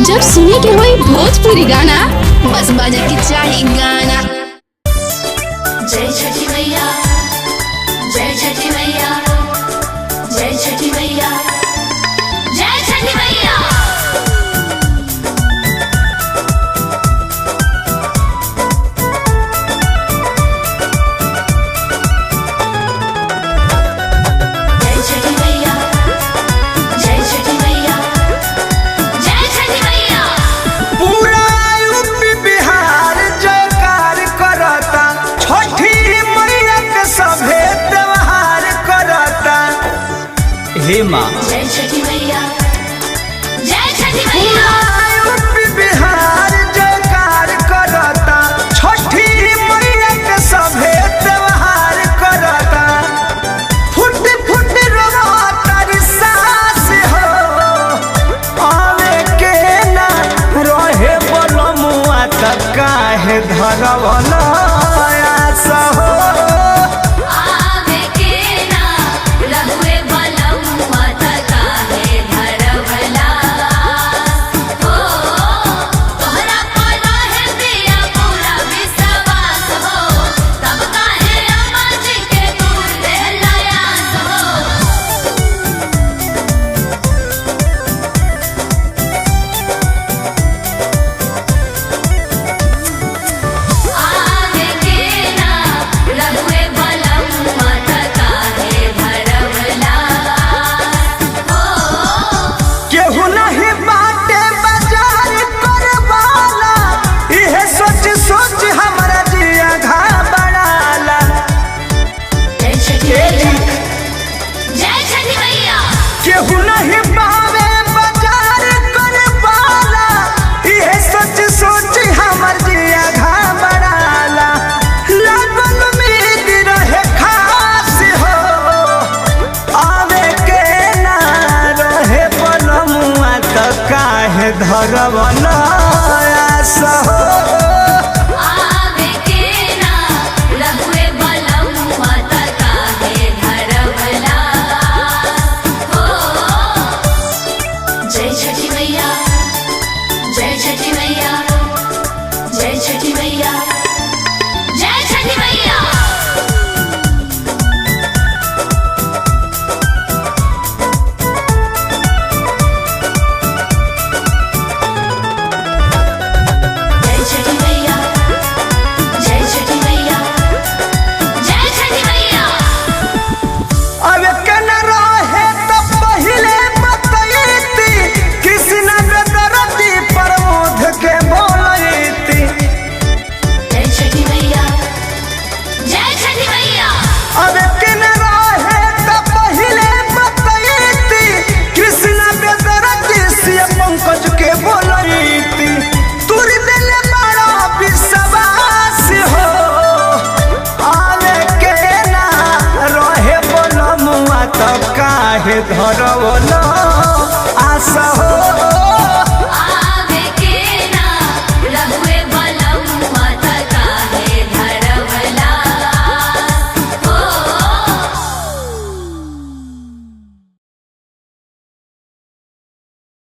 जब सुने के होई भोजपुरी गाना बस बजे के चाही गाना। जय छठी मैया, जय छठी मैया, जय छठी मैया, जय छठी मैया। जय छठी मैया, जय छठी मैया, जय छठी मैया। पूरा यूपी बिहार जयकार करता, छठी मैया के सभे त्योहार करता। हे माँ जय छठी मैया, जय छठी मैया। पूरा यूपी बिहार जयकार करता, छठी मैया के सभे त्योहार करता। फुट फुट रोता री सास हो, आवे के ना रहे बलमुआ त काहे धरवल आस हो। आवे के ना रहुए बलमुआ त काहे धरवला। हो तोहरा पाना है पिया पूरा विश्वास हो, तब काहे अम्मा जी के दूर देहला आस हो। आवे के ना रहुए बलमुआ त काहे धरवला। हो केहू नहीं बाटे बाजार करवाला, इहे सोच सोच हमरा जिया घबराला। जय छठी मैया, जय छठी मैया। केहू नहीं बावे बाजार करवाला, इहे सोच सोच हमर जिया घबराला। लागल उम्मीद रहे खास हो, आवे के ना रहे बलमुआ त काहे धरवल आस हो। आवे के ना रहुए बलमुआ त काहे धरवला। हो जय छठी मैया, जय छठी मैया, जय छठी मैया, जय छठी मैया। जय छठी मैया, जय छठी मैया, जय छठी मैया। अब कन रहे त पहिले बतैती, कृष्ण बेदरती प्रमोद के बोलैती। जय छठी मैया, जय छठी मैया। अब कन रहे त पहिले बतैती, कृष्ण बेदरती से पंकज के बोलैती। तुर दिल बड़ा विश्वास हो, आवे के ना रहे बलमुआ त काहे धरवल आस हो।